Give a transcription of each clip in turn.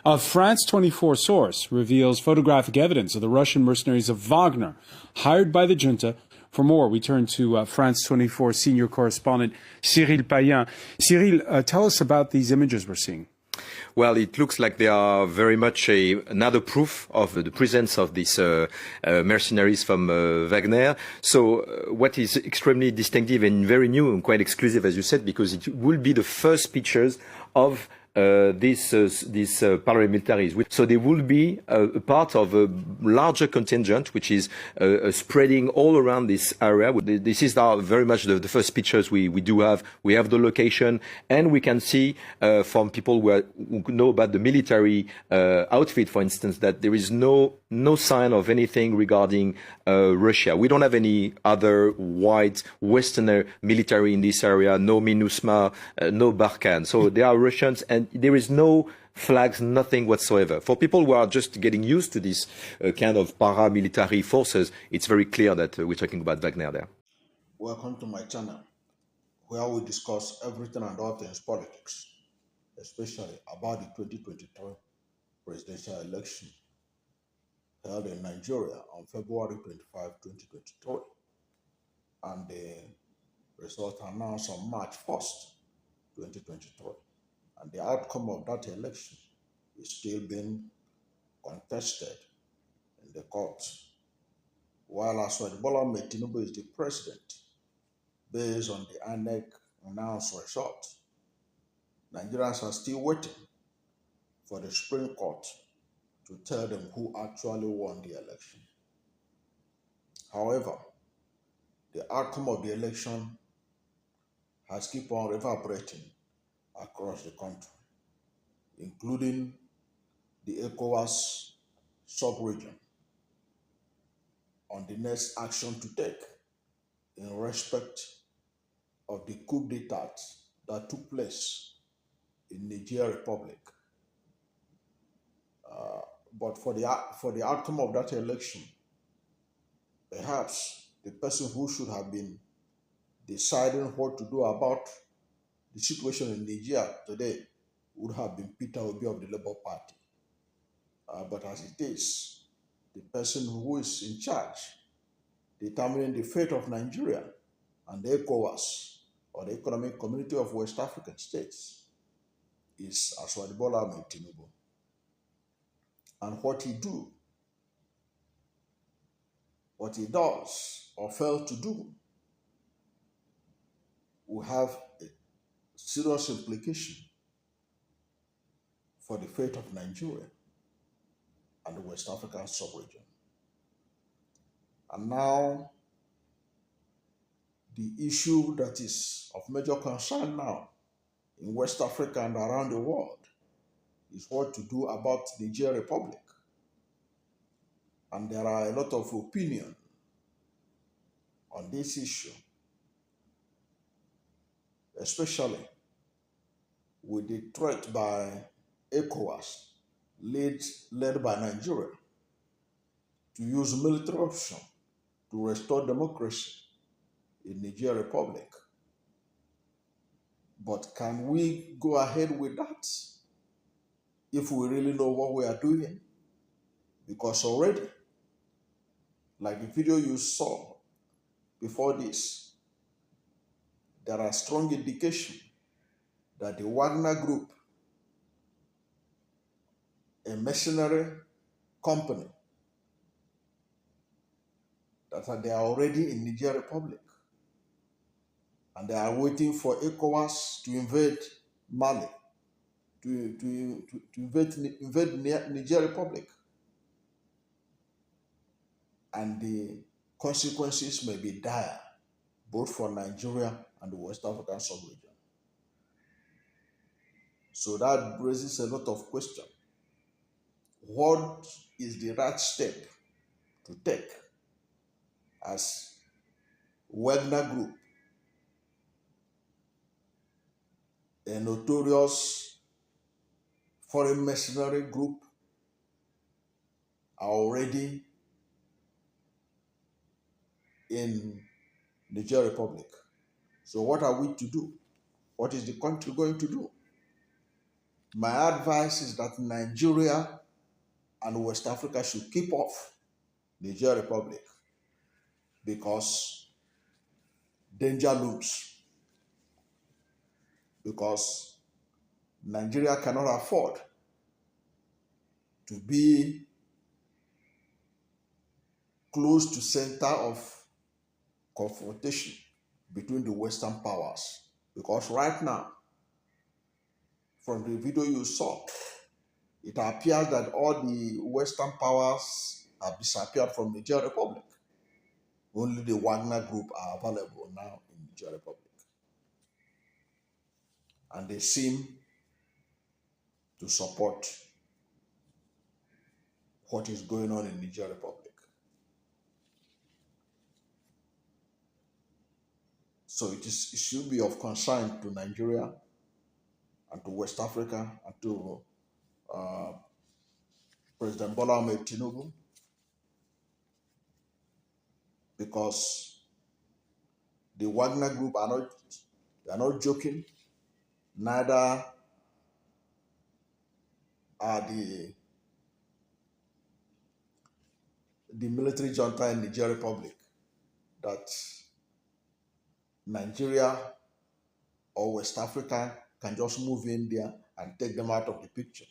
A France 24 source reveals photographic evidence of the Russian mercenaries of Wagner, hired by the junta. For more, we turn to France 24 senior correspondent Cyril Payen. Cyril, tell us about these images we're seeing. Well, it looks like they are very much another proof of the presence of these mercenaries from Wagner. So what is extremely distinctive and very new and quite exclusive, as you said, because it will be the first pictures of these paramilitaries. So they will be a part of a larger contingent, which is spreading all around this area. This is very much the first pictures we do have. We have the location, and we can see from people who know about the military outfit, for instance, that there is no sign of anything regarding Russia. We don't have any other white Westerner military in this area, no MINUSMA, no Barkhane. So they are Russians, and there is no flags, nothing whatsoever. For people who are just getting used to this kind of paramilitary forces, it's very clear that we're talking about Wagner there. Welcome to my channel, where we discuss everything and all things politics, especially about the 2023 presidential election held in Nigeria on February 25, 2023, and the result announced on March 1st, 2023. And the outcome of that election is still being contested in the courts. While Bola Ahmed Tinubu is the president, based on the INEC announced result, Nigerians are still waiting for the Supreme Court to tell them who actually won the election. However, the outcome of the election has kept on reverberating across the country, including the ECOWAS sub-region, on the next action to take in respect of the coup d'etat that took place in Niger Republic. But for the outcome of that election, perhaps the person who should have been deciding what to do about the situation in Niger today would have been Peter Obi of the Labour Party. But as it is, the person who is in charge, determining the fate of Nigeria and the ECOWAS, or the Economic Community of West African States, is Bola Ahmed Tinubu. And what he does or fails to do, will have a serious implication for the fate of Nigeria and the West African sub-region. And now, the issue that is of major concern now in West Africa and around the world is what to do about the Niger Republic. And there are a lot of opinion on this issue, especially with the threat by ECOWAS, led by Nigeria, to use military option to restore democracy in Niger Republic. But can we go ahead with that if we really know what we are doing? Because already, like the video you saw before this, there are strong indications that the Wagner Group, a mercenary company, that they are already in Niger Republic, and they are waiting for ECOWAS to invade Mali, to invade Niger Republic. And the consequences may be dire, both for Nigeria and the West African sub-region. So that raises a lot of questions. What is the right step to take as Wagner Group, a notorious foreign mercenary group, are already in Niger Republic? So what are we to do? What is the country going to do? My advice is that Nigeria and West Africa should keep off Niger Republic because danger looms. Because Nigeria cannot afford to be close to center of confrontation between the Western powers. Because right now, from the video you saw, it appears that all the Western powers have disappeared from the Niger Republic. Only the Wagner Group are available now in the Niger Republic. And they seem to support what is going on in the Niger Republic. So it should be of concern to Nigeria and to West Africa and to President Bola Ahmed Tinubu, because the Wagner Group are not joking, neither are the military junta in the Niger Republic, that Nigeria or West Africa can just move in there and take them out of the picture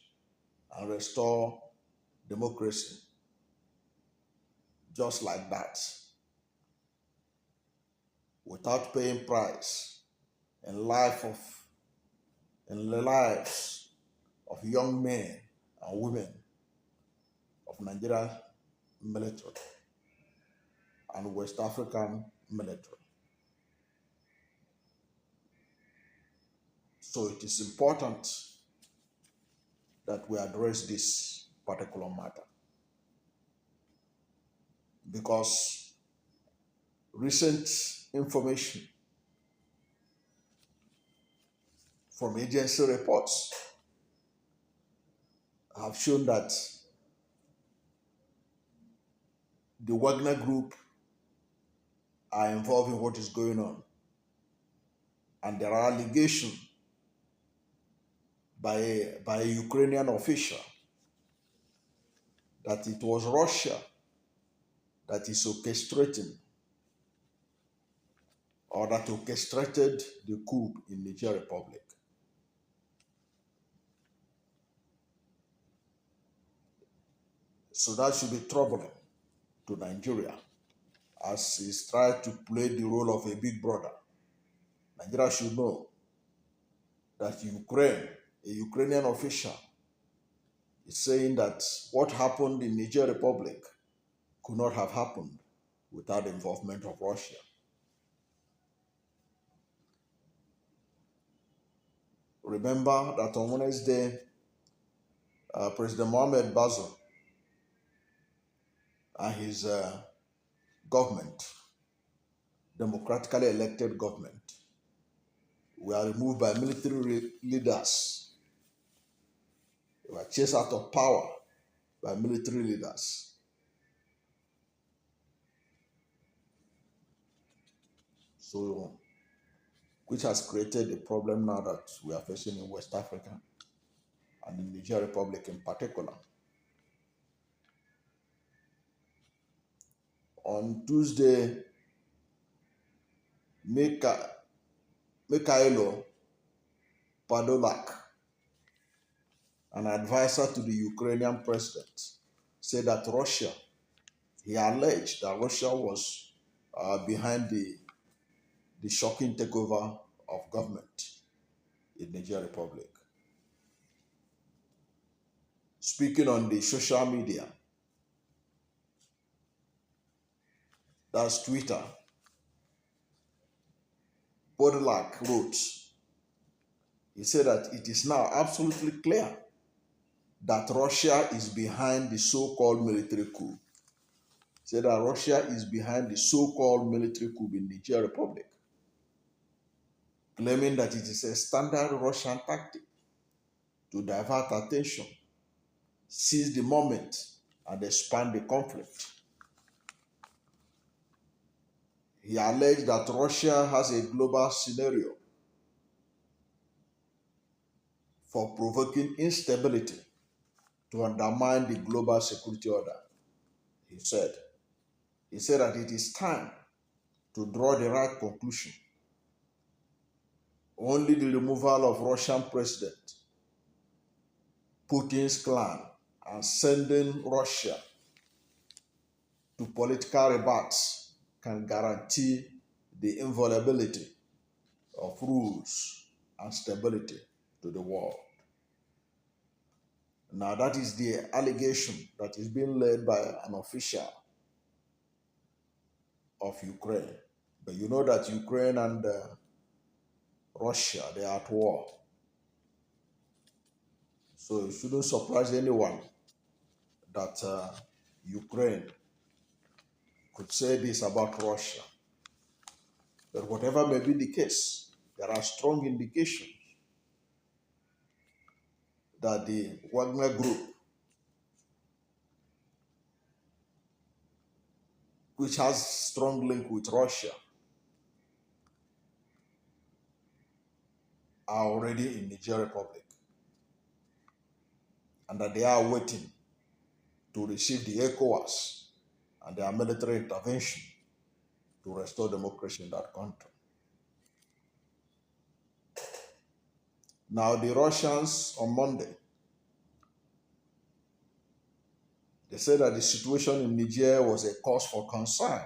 and restore democracy just like that, without paying price in the lives of young men and women of Nigerian military and West African military. So it is important that we address this particular matter, because recent information from agency reports have shown that the Wagner Group are involved in what is going on. And there are allegations by a Ukrainian official that it was Russia that is orchestrating or that orchestrated the coup in the Niger Republic. So that should be troubling to Nigeria, as he's tried to play the role of a big brother. Nigeria should know that Ukraine, a Ukrainian official, is saying that what happened in Niger Republic could not have happened without the involvement of Russia. Remember that on Wednesday, President Mohamed Bazoum and his government, democratically elected government, were removed by military leaders. They were chased out of power by military leaders. So, which has created a problem now that we are facing in West Africa and in the Niger Republic in particular. On Tuesday, Mikhailo Podolak, an advisor to the Ukrainian president, said that he alleged that Russia was behind the shocking takeover of government in Niger Republic. Speaking on the social media, that's Twitter, Podolak wrote, he said that it is now absolutely clear that Russia is behind the so-called military coup. He said that Russia is behind the so-called military coup in the Niger Republic, claiming that it is a standard Russian tactic to divert attention, seize the moment, and expand the conflict. He alleged that Russia has a global scenario for provoking instability to undermine the global security order. He said that it is time to draw the right conclusion. Only the removal of Russian President Putin's clan and sending Russia to political rebats can guarantee the inviolability of rules and stability to the world. Now, that is the allegation that is being led by an official of Ukraine. But you know that Ukraine and Russia, they are at war. So it shouldn't surprise anyone that Ukraine could say this about Russia. But whatever may be the case, there are strong indications that the Wagner Group, which has strong link with Russia, are already in Niger Republic, and that they are waiting to receive the ECOWAS and their military intervention to restore democracy in that country. Now, the Russians on Monday, they said that the situation in Niger was a cause for concern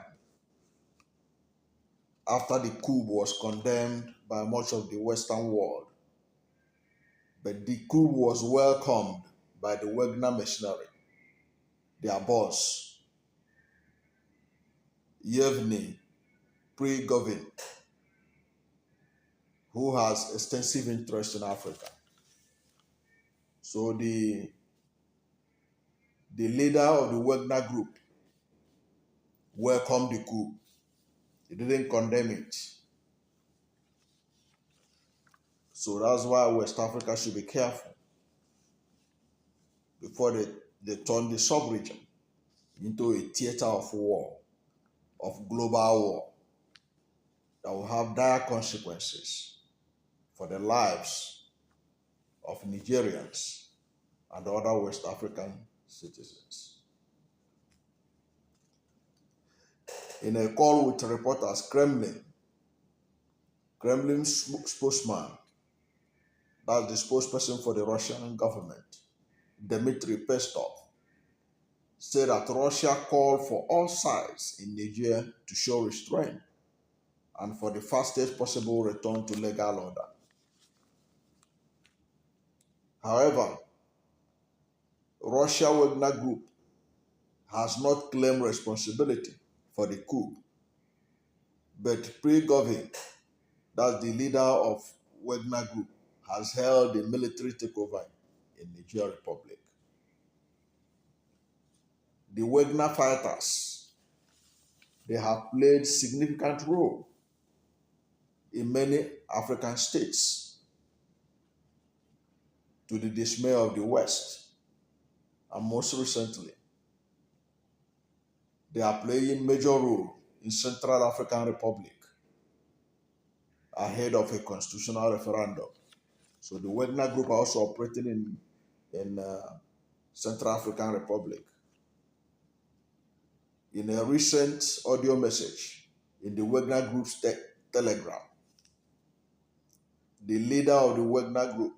after the coup was condemned by much of the Western world. But the coup was welcomed by the Wagner Mercenary, their boss, Yevgeny Prigozhin, who has extensive interest in Africa. So the leader of the Wagner Group welcomed the coup. He didn't condemn it. So that's why West Africa should be careful before they turn the sub-region into a theater of war, of global war, that will have dire consequences for the lives of Nigerians and other West African citizens. In a call with reporters, Kremlin spokesman, that's the spokesperson for the Russian government, Dmitry Peskov, said that Russia called for all sides in Niger to show restraint and for the fastest possible return to legal order. However, Russia Wagner Group has not claimed responsibility for the coup, but Prigozhin, that's the leader of Wagner Group, has held a military takeover in Niger Republic. The Wagner fighters, they have played significant role in many African states to the dismay of the West, and most recently, they are playing major role in Central African Republic ahead of a constitutional referendum. So the Wagner Group are also operating in Central African Republic. In a recent audio message in the Wagner Group's Telegram, the leader of the Wagner Group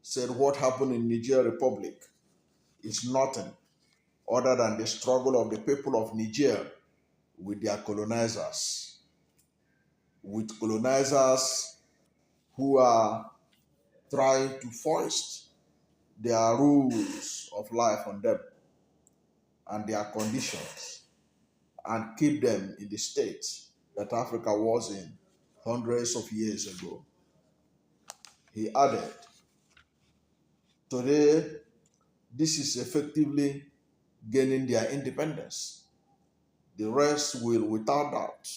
said what happened in Niger Republic is nothing other than the struggle of the people of Niger with their colonizers, who are trying to foist their rules of life on them and their conditions and keep them in the state that Africa was in hundreds of years ago. He added, today, this is effectively gaining their independence. The rest will, without doubt,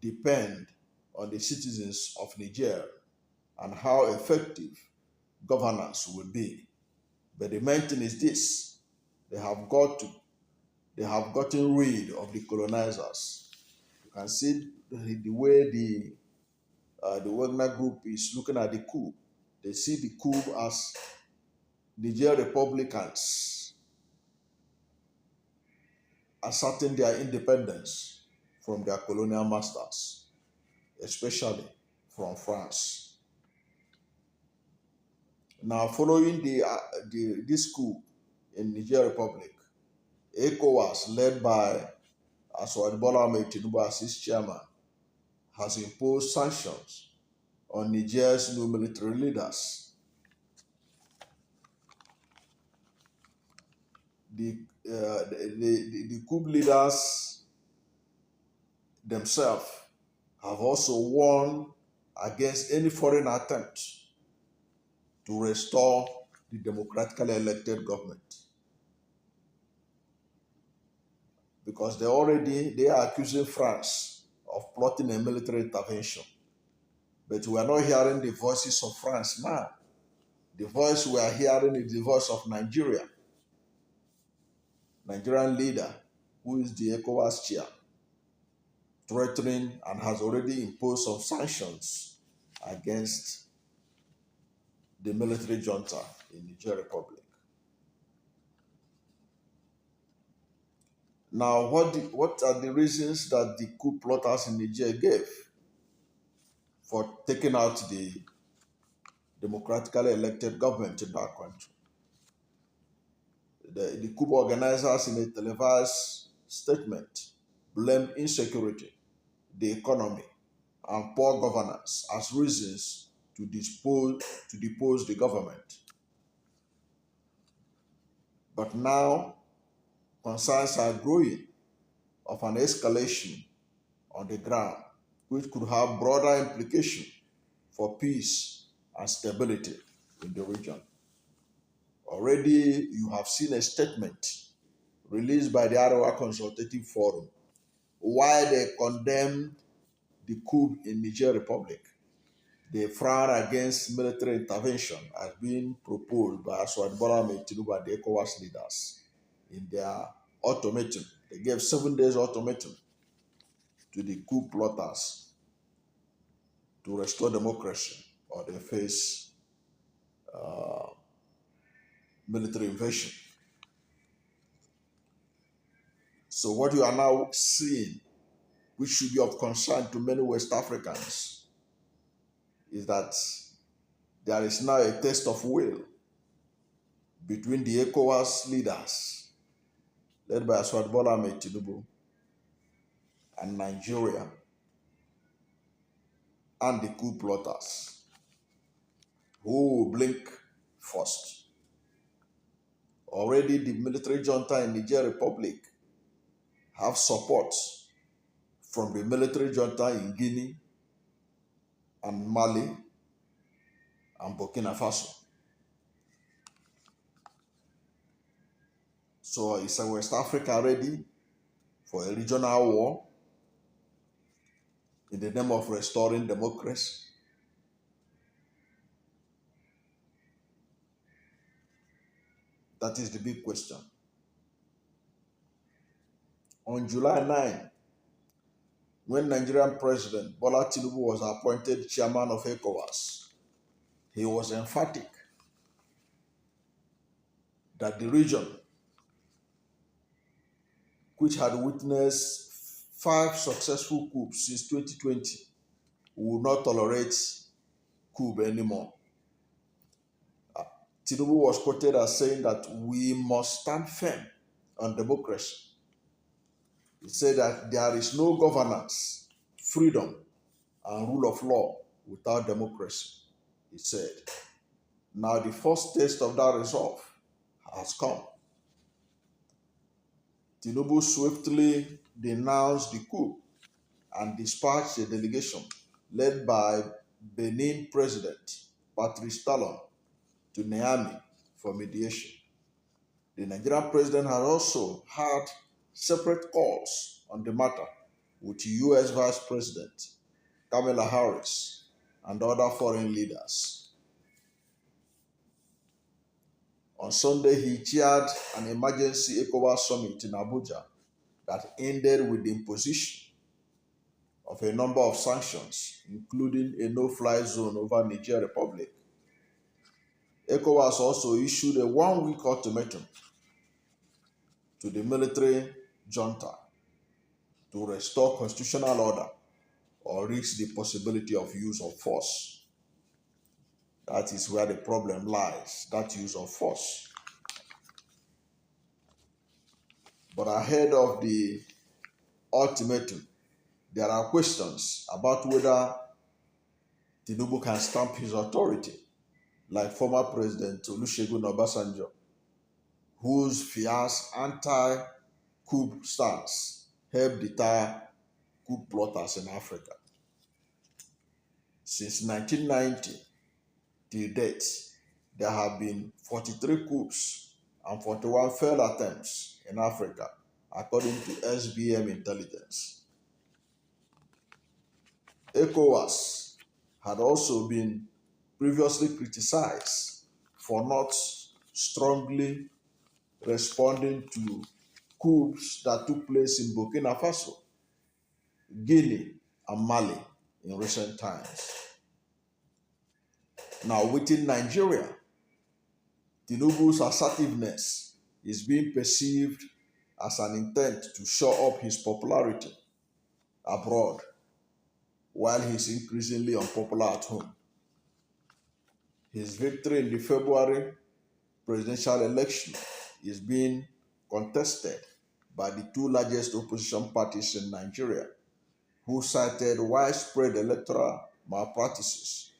depend on the citizens of Niger and how effective governance will be. But the main thing is this: they have gotten rid of the colonizers. You can see the way the Wagner Group is looking at the coup. They see the coup as Niger Republicans asserting their independence from their colonial masters, especially from France. Now, following this coup in Niger Republic, ECOWAS, led by Aswad Bola Ahmed Tinubu as its chairman, has imposed sanctions on Niger's new military leaders. The coup leaders themselves have also warned against any foreign attempt to restore the democratically elected government, because they are accusing France of plotting a military intervention. But we are not hearing the voices of France now. The voice we are hearing is the voice of Nigerian leader, who is the ECOWAS chair, threatening and has already imposed some sanctions against the military junta in Niger Republic. Now, what are the reasons that the coup plotters in Niger gave for taking out the democratically elected government in that country? The coup organizers, in a televised statement, blamed insecurity, the economy, and poor governance as reasons to depose the government. But now, concerns are growing of an escalation on the ground, which could have broader implications for peace and stability in the region. Already, you have seen a statement released by the Arewa Consultative Forum why they condemned the coup in Niger Republic. They frown against military intervention as being proposed by Aswad Bola Ahmed Tinubu and the ECOWAS leaders in their ultimatum. They gave 7 days ultimatum to the coup plotters to restore democracy, or they face military invasion. So what you are now seeing, which should be of concern to many West Africans, is that there is now a test of will between the ECOWAS leaders, led by Aswad Bola Ahmed Tinubu, and Nigeria, and the coup plotters, who will blink first. Already the military junta in Niger Republic have support from the military junta in Guinea and Mali and Burkina Faso. So is West Africa ready for a regional war in the name of restoring democracy? That is the big question. On July 9, when Nigerian President Bola Tinubu was appointed chairman of ECOWAS, he was emphatic that the region, which had witnessed 5 successful coups since 2020, would not tolerate coup anymore. Tinubu was quoted as saying that we must stand firm on democracy. He said that there is no governance, freedom, and rule of law without democracy, he said. Now the first taste of that resolve has come. Tinubu swiftly denounced the coup and dispatched a delegation led by Benin President Patrice Talon to Niamey for mediation. The Nigerian president had also had separate calls on the matter with U.S. Vice President Kamala Harris and other foreign leaders. On Sunday, he chaired an emergency ECOWAS summit in Abuja that ended with the imposition of a number of sanctions, including a no-fly zone over Niger Republic ECOWAS also issued a one-week ultimatum to the military junta to restore constitutional order or risk the possibility of use of force. That is where the problem lies, that use of force. But ahead of the ultimatum, there are questions about whether Tinubu can stamp his authority, like former President Olusegun Obasanjo, whose fierce anti-coup stance helped deter coup plotters in Africa. Since 1990 till date, there have been 43 coups and 41 failed attempts in Africa, according to SBM intelligence. ECOWAS had also been previously criticized for not strongly responding to coups that took place in Burkina Faso, Guinea, and Mali in recent times. Now, within Nigeria, Tinubu's assertiveness is being perceived as an intent to show up his popularity abroad while he's increasingly unpopular at home. His victory in the February presidential election is being contested by the two largest opposition parties in Nigeria, who cited widespread electoral malpractices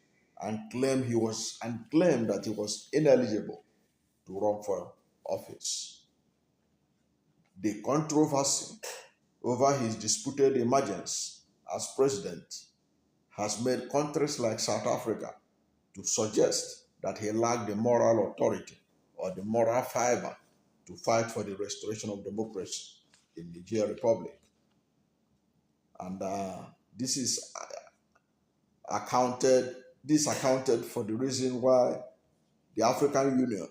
and claimed that he was ineligible to run for office. The controversy over his disputed emergence as president has made countries like South Africa to suggest that he lacked the moral authority or the moral fiber to fight for the restoration of democracy in the Niger Republic. And this accounted for the reason why the African Union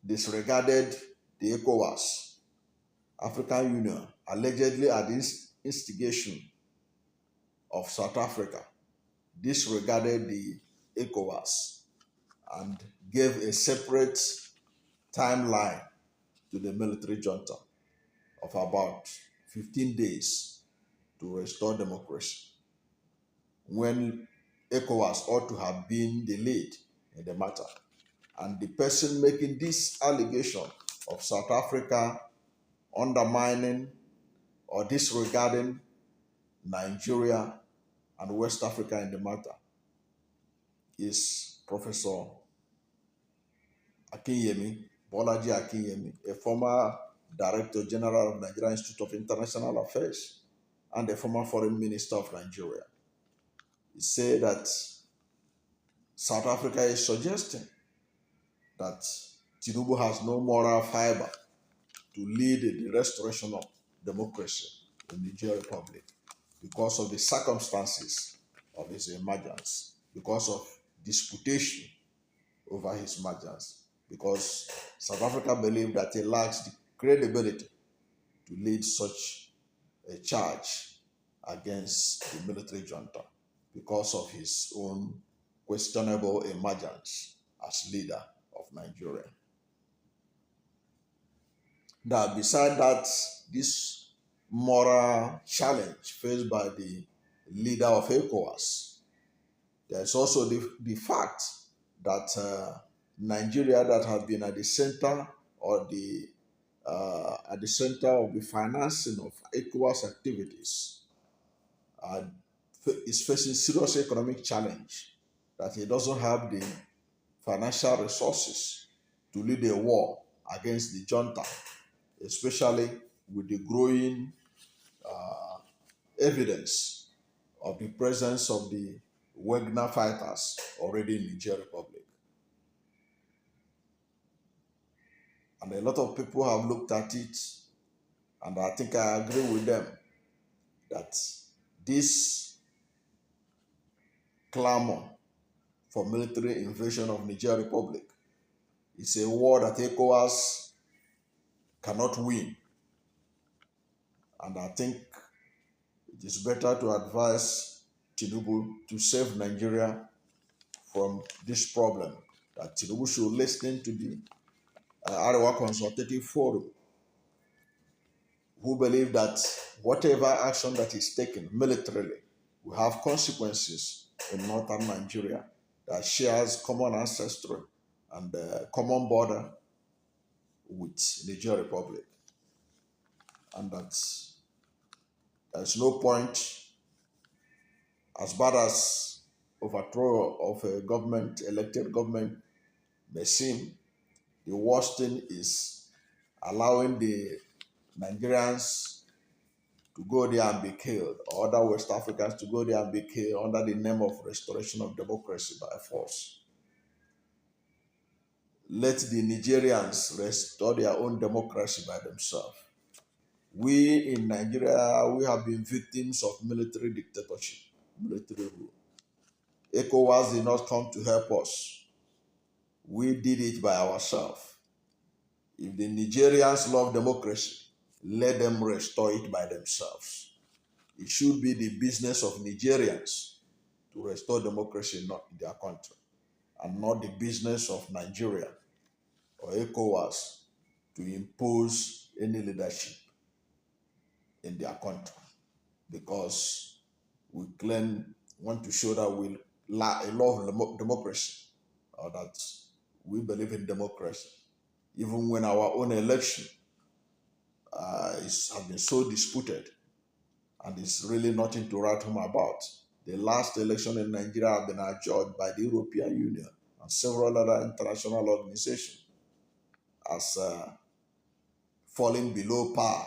disregarded the ECOWAS. African Union, allegedly at the instigation of South Africa, disregarded the ECOWAS and gave a separate timeline to the military junta of about 15 days to restore democracy, when ECOWAS ought to have been the lead in the matter. And the person making this allegation of South Africa undermining or disregarding Nigeria and West Africa in the matter is Professor Bolaji Akinyemi, a former Director General of Nigeria Institute of International Affairs and a former Foreign Minister of Nigeria. He said that South Africa is suggesting that Tinubu has no moral fiber to lead the restoration of democracy in the Niger Republic because of the circumstances of his emergence, because of disputation over his emergence, because South Africa believes that he lacks the credibility to lead such a charge against the military junta because of his own questionable emergence as leader of Nigeria. Now, beside that, this moral challenge faced by the leader of ECOWAS, there's also the fact that Nigeria, that has been at the center or at the center of the financing of ECOWAS activities, is facing serious economic challenge, that he doesn't have the financial resources to lead a war against the junta, especially with the growing evidence of the presence of the Wagner fighters already in the Niger Republic. And a lot of people have looked at it, and I think I agree with them, that this clamor for military invasion of Niger Republic is a war that ECOWAS cannot win. And I think it is better to advise Tinubu to save Nigeria from this problem that Tinubu should listen to the Arewa Consultative Forum, who believe that whatever action that is taken militarily will have consequences in northern Nigeria that shares common ancestry and common border with Niger Republic. And that there's no point, as bad as overthrow of a government, elected government may seem, the worst thing is allowing the Nigerians to go there and be killed, or other West Africans to go there and be killed under the name of restoration of democracy by force. Let the Nigerians restore their own democracy by themselves. We in Nigeria, we have been victims of military dictatorship, military rule. ECOWAS did not come to help us. We did it by ourselves. If the Nigerians love democracy, let them restore it by themselves. It should be the business of Nigerians to restore democracy in their country, and not the business of Nigeria or ECOWAS to impose any leadership in their country, because we want to show that we love democracy, or that we believe in democracy, even when our own election has been so disputed and it's really nothing to write home about. The last election in Nigeria have been adjudged by the European Union and several other international organizations as falling below par,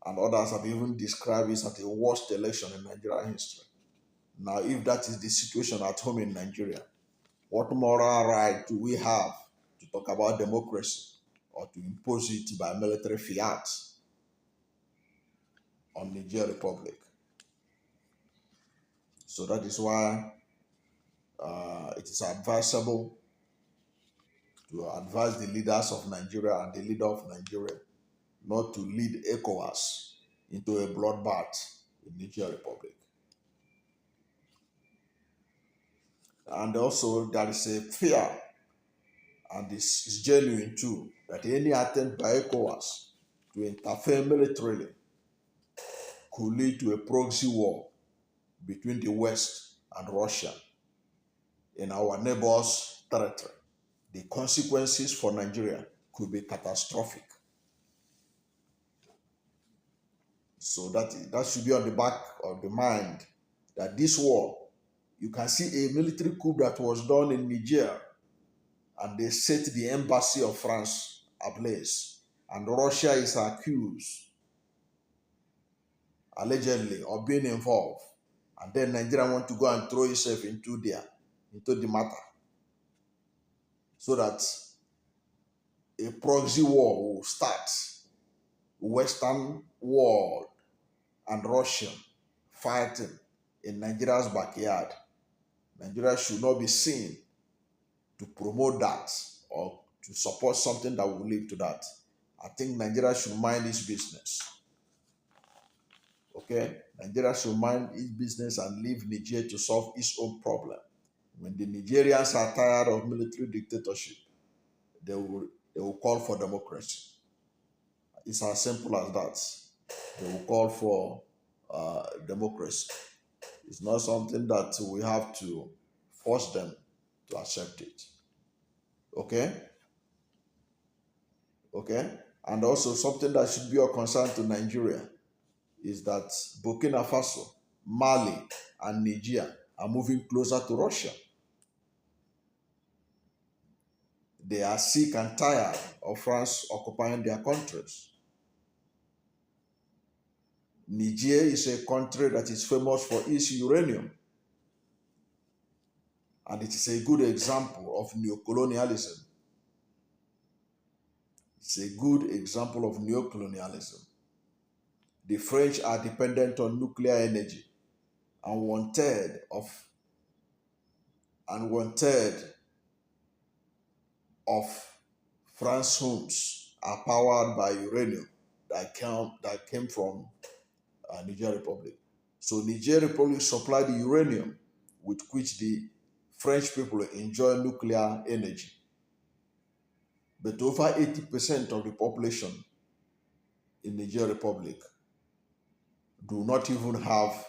and others have even described it as the worst election in Nigerian history. Now, if that is the situation at home in Nigeria, what moral right do we have to talk about democracy or to impose it by military fiat on Niger Republic? So that is why it is advisable to advise the leaders of Nigeria and the leader of Nigeria not to lead ECOWAS into a bloodbath in Niger Republic. And also there is a fear, and this is genuine too, that any attempt by ECOWAS to interfere militarily could lead to a proxy war between the West and Russia in our neighbors' territory. The consequences for Nigeria could be catastrophic. So that should be on the back of the mind, that this war, you can see a military coup that was done in Niger, and they set the embassy of France ablaze, and Russia is accused, allegedly, of being involved, and then Nigeria want to go and throw itself into the matter, so that a proxy war will start. Western world and Russia fighting in Nigeria's backyard. Nigeria should not be seen to promote that or to support something that will lead to that. I think Nigeria should mind its business. Okay? Nigeria should mind its business and leave Niger to solve its own problem. When the Nigerians are tired of military dictatorship, they will call for democracy. It's as simple as that. They will call for democracy. It's not something that we have to force them to accept it. Okay? Okay? And also something that should be a concern to Nigeria is that Burkina Faso, Mali, and Niger are moving closer to Russia. They are sick and tired of France occupying their countries. Niger is a country that is famous for its uranium, and it is a good example of neocolonialism. It's a good example of neocolonialism. The French are dependent on nuclear energy, and one-third of France's homes are powered by uranium that came from Niger Republic. So Niger Republic supplied the uranium with which the French people enjoy nuclear energy. But over 80% of the population in Niger Republic do not even have